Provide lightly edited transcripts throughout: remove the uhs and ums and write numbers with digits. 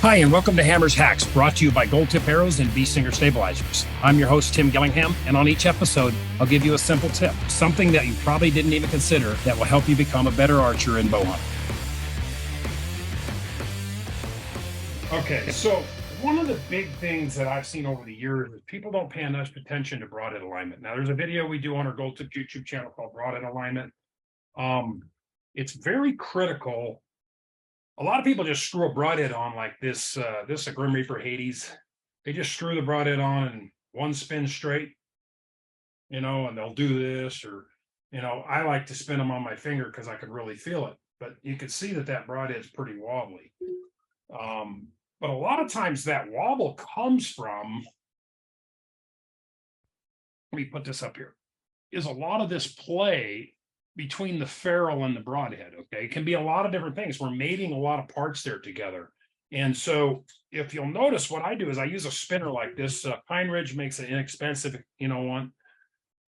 Hi, and welcome to Hammer's Hacks, brought to you by Gold Tip Arrows and B-Singer Stabilizers. I'm your host, Tim Gillingham, and on each episode, I'll give you a simple tip, something that you probably didn't even consider that will help you become a better archer and bow hunter. Okay, so one of the big things that I've seen over the years is people don't pay enough attention to broadhead alignment. Now, there's a video we do on our Gold Tip YouTube channel called Broadhead Alignment. It's very critical. A lot of people just screw a broadhead on like this. This is a Grim Reaper Hades. They just screw the broadhead on and one spin straight, and they'll do this, or, I like to spin them on my finger because I can really feel it. But you can see that broadhead's pretty wobbly. But a lot of times that wobble comes from, let me put this up here, is a lot of this play between the ferrule and the broadhead. Okay, it can be a lot of different things. We're mating a lot of parts there together. And so if you'll notice, what I do is I use a spinner like this. Pine Ridge makes an inexpensive, one,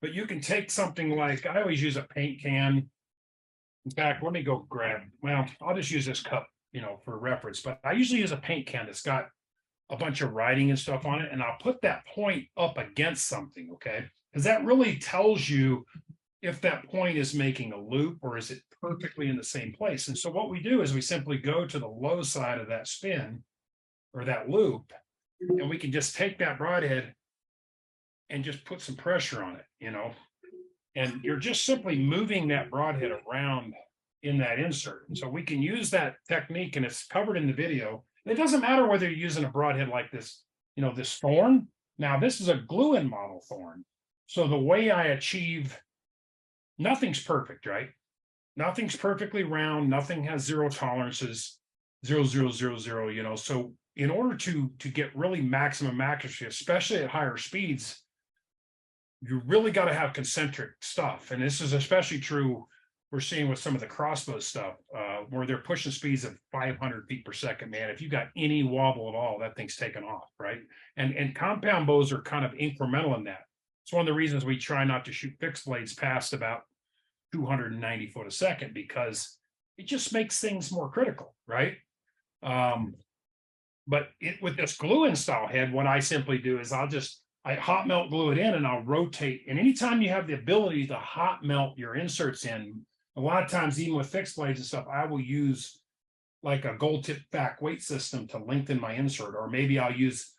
but you can take something like, I always use a paint can. In fact, let me go grab, well, I'll just use this cup, for reference, but I usually use a paint can that's got a bunch of writing and stuff on it. And I'll put that point up against something. Okay, because that really tells you if that point is making a loop or is it perfectly in the same place. And so what we do is we simply go to the low side of that spin or that loop, and we can just take that broadhead and just put some pressure on it, and you're just simply moving that broadhead around in that insert. And so we can use that technique, and it's covered in the video. It doesn't matter whether you're using a broadhead like this, this thorn. Now, this is a glue-in model thorn. So the way I achieve, nothing's perfect, right? Nothing's perfectly round. Nothing has zero tolerances, 0, 0, 0, 0, So in order to get really maximum accuracy, especially at higher speeds, you really got to have concentric stuff. And this is especially true, we're seeing with some of the crossbow stuff, where they're pushing speeds of 500 feet per second, man. If you got any wobble at all, that thing's taken off, right? And compound bows are kind of incremental in that. It's one of the reasons we try not to shoot fixed blades past about 290 foot a second, because it just makes things more critical, right? But with this glue-in style head, what I simply do is I hot melt glue it in, and I'll rotate. And anytime you have the ability to hot melt your inserts in, a lot of times, even with fixed blades and stuff, I will use like a gold tip back weight system to lengthen my insert, or maybe I'll use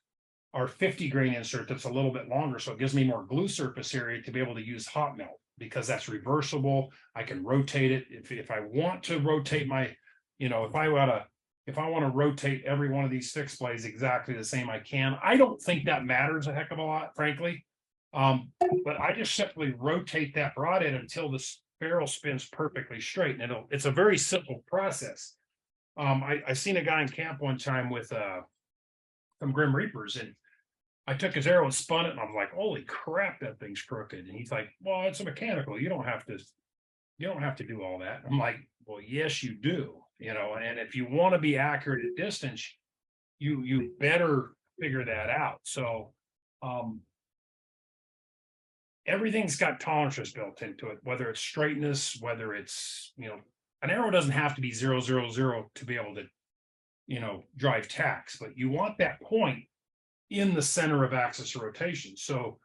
our 50 grain insert that's a little bit longer, so it gives me more glue surface area to be able to use hot melt, because that's reversible. I can rotate it if I want to rotate my, if I want to rotate every one of these fixed blades exactly the same, I can. I don't think that matters a heck of a lot, frankly. But I just simply rotate that broadhead until the barrel spins perfectly straight, and it's a very simple process. I seen a guy in camp one time with some Grim Reapers, and I took his arrow and spun it, and I was like, holy crap, that thing's crooked. And he's like, well, it's a mechanical. You don't have to do all that. I'm like, well, yes, you do, and if you want to be accurate at distance, you better figure that out. So everything's got tolerances built into it, whether it's straightness, whether it's, an arrow doesn't have to be 0, 0, 0 to be able to, drive tacks, but you want that point in the center of axis of rotation. So,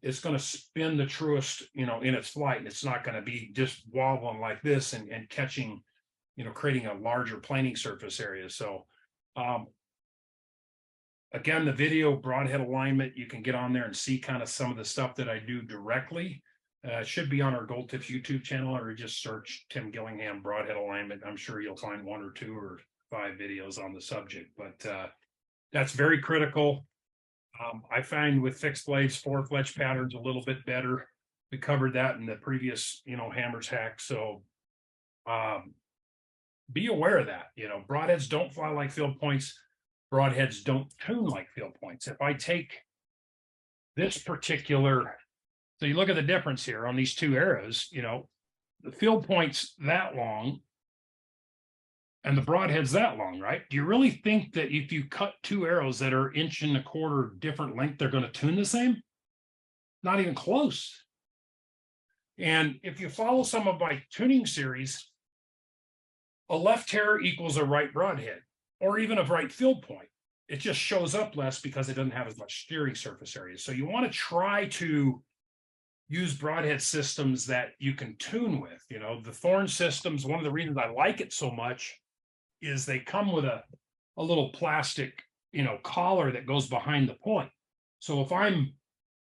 it's going to spin the truest, in its flight, and it's not going to be just wobbling like this and catching, creating a larger planing surface area. So, again, the video Broadhead Alignment, you can get on there and see kind of some of the stuff that I do directly. It should be on our Gold Tips YouTube channel, or just search Tim Gillingham Broadhead Alignment. I'm sure you'll find 1 or 2 or 5 videos on the subject, but that's very critical. I find with fixed blades, 4-fletch patterns a little bit better. We covered that in the previous, Hammer's hack. So be aware of that. Broadheads don't fly like field points. Broadheads don't tune like field points. If I take this particular, so you look at the difference here on these 2 arrows, the field point's that long and the broadhead's that long, right? Do you really think that if you cut 2 arrows that are 1.25 inch different length, they're going to tune the same? Not even close. And if you follow some of my tuning series, a left hair equals a right broadhead. or even a right field point. It just shows up less because it doesn't have as much steering surface area. So you want to try to use broadhead systems that you can tune with. You know, the Thorn systems, one of the reasons I like it so much is they come with a little plastic, you know, collar that goes behind the point. So if I'm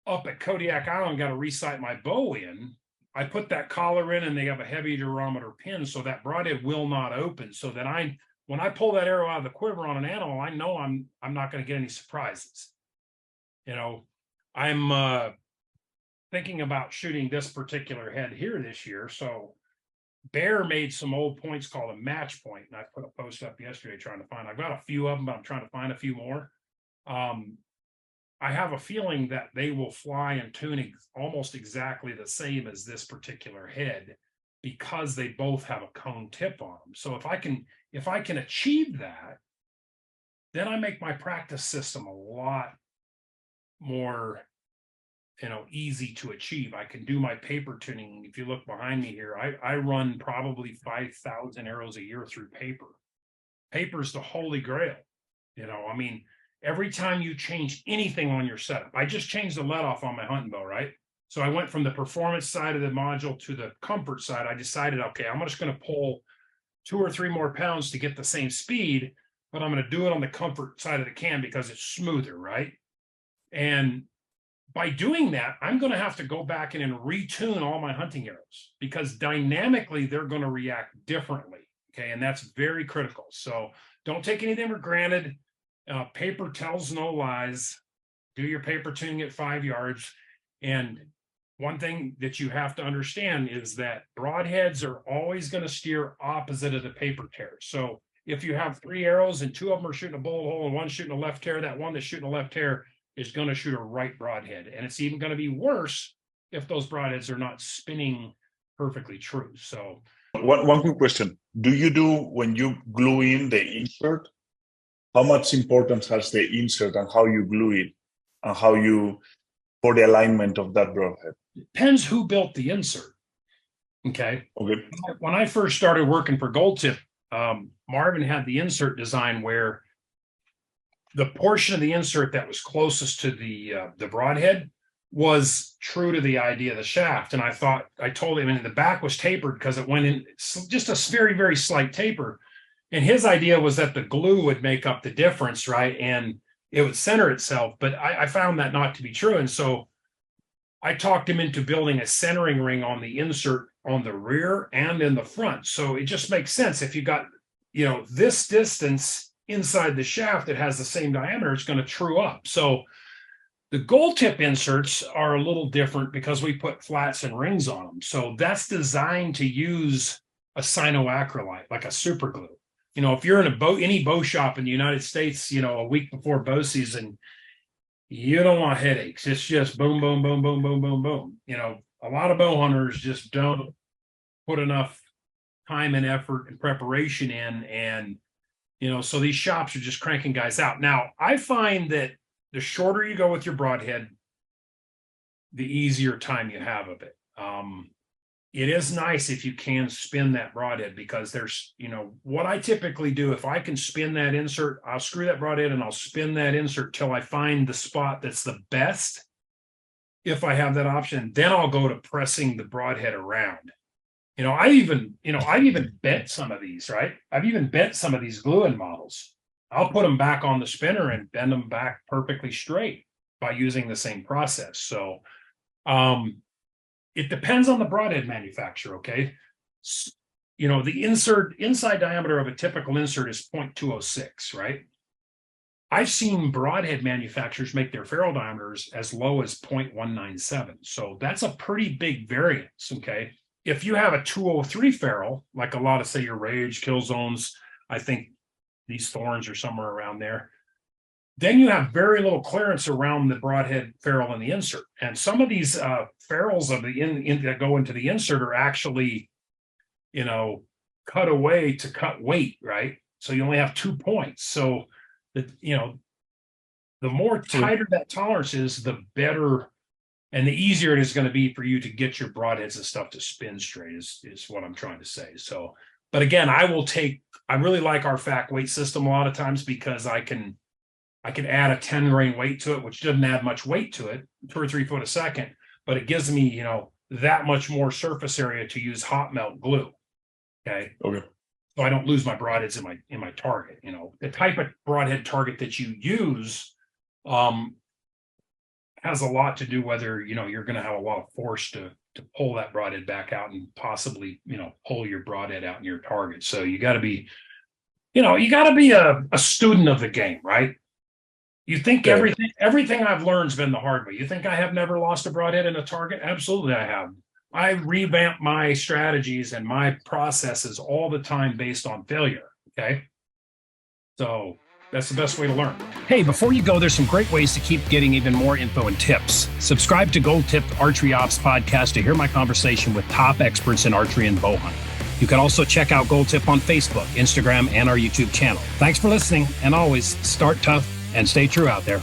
up at Kodiak Island, got to resight my bow in, I put that collar in and they have a heavy durometer pin so that broadhead will not open, so that when I pull that arrow out of the quiver on an animal, I know I'm not going to get any surprises. You know, I'm thinking about shooting this particular head here this year. So Bear made some old points called a match point, and I put a post up yesterday trying to find. I've got a few of them, but I'm trying to find a few more. I have a feeling that they will fly and tune almost exactly the same as this particular head, because they both have a cone tip on them. So if I can achieve that, then I make my practice system a lot more, you know, easy to achieve. I can do my paper tuning. If you look behind me here, I run probably 5,000 arrows a year through paper. Paper's the holy grail. You know, I mean, every time you change anything on your setup, I just changed the let off on my hunting bow, right? So I went from the performance side of the module to the comfort side. I decided, okay, I'm just going to pull 2 or 3 more pounds to get the same speed, but I'm going to do it on the comfort side of the can because it's smoother, right? And by doing that, I'm going to have to go back in and retune all my hunting arrows, because dynamically they're going to react differently. Okay. And that's very critical. So don't take anything for granted. Paper tells no lies. Do your paper tuning at 5 yards. And one thing that you have to understand is that broadheads are always going to steer opposite of the paper tear. So if you have 3 arrows and 2 of them are shooting a bullet hole and one shooting a left tear, that one that's shooting a left tear is going to shoot a right broadhead. And it's even going to be worse if those broadheads are not spinning perfectly true. So one quick question. Do you do, when you glue in the insert, how much importance has the insert and how you glue it and how you, for the alignment of that broadhead? Depends who built the insert. Okay. When I first started working for Gold Tip, Marvin had the insert design where the portion of the insert that was closest to the broadhead was true to the idea of the shaft. And I told him, and the back was tapered because it went in just a very, very slight taper. And his idea was that the glue would make up the difference, right? And it would center itself. But I found that not to be true. And so I talked him into building a centering ring on the insert on the rear and in the front. So it just makes sense. If you got, you know, this distance inside the shaft that has the same diameter, it's going to true up. So the Gold Tip inserts are a little different because we put flats and rings on them. So that's designed to use a cyanoacrylate, like a super glue. You know, if you're in any bow shop in the United States, you know, a week before bow season, you don't want headaches. It's just boom, boom, boom, boom, boom, boom, boom. You know, a lot of bow hunters just don't put enough time and effort and preparation in. And, you know, so these shops are just cranking guys out. Now, I find that the shorter you go with your broadhead, the easier time you have of it. It is nice if you can spin that broadhead, because there's, you know, what I typically do, if I can spin that insert, I'll screw that broadhead and I'll spin that insert till I find the spot that's the best. If I have that option, then I'll go to pressing the broadhead around. You know, I've even bent some of these, right? I've even bent some of these glue-in models. I'll put them back on the spinner and bend them back perfectly straight by using the same process. So, it depends on the broadhead manufacturer, okay? You know, the inside diameter of a typical insert is 0.206, right? I've seen broadhead manufacturers make their ferrule diameters as low as 0.197. So that's a pretty big variance, okay? If you have a 203 ferrule, like a lot of, say, your Rage, Kill Zones, I think these Thorns are somewhere around there, then you have very little clearance around the broadhead ferrule and the insert. And some of these ferrules of the that go into the insert are actually, you know, cut away to cut weight, right? So you only have 2 points. So that, you know, the more tighter that tolerance is, the better and the easier it is going to be for you to get your broadheads and stuff to spin straight is what I'm trying to say. So, But again, I really like our FAC weight system a lot of times because I can add a 10 grain weight to it, which doesn't add much weight to it, 2 or 3 foot a second, but it gives me, that much more surface area to use hot melt glue. Okay. Okay. So I don't lose my broadheads in my target. The type of broadhead target that you use has a lot to do whether you're going to have a lot of force to pull that broadhead back out and possibly pull your broadhead out in your target. So you got to be a student of the game, right? You think everything I've learned's been the hard way. You think I have never lost a broadhead in a target? Absolutely, I have. I revamp my strategies and my processes all the time based on failure. Okay. So that's the best way to learn. Hey, before you go, there's some great ways to keep getting even more info and tips. Subscribe to Gold Tipped Archery Ops podcast to hear my conversation with top experts in archery and bow hunting. You can also check out Gold Tip on Facebook, Instagram, and our YouTube channel. Thanks for listening, and always start tough and stay true out there.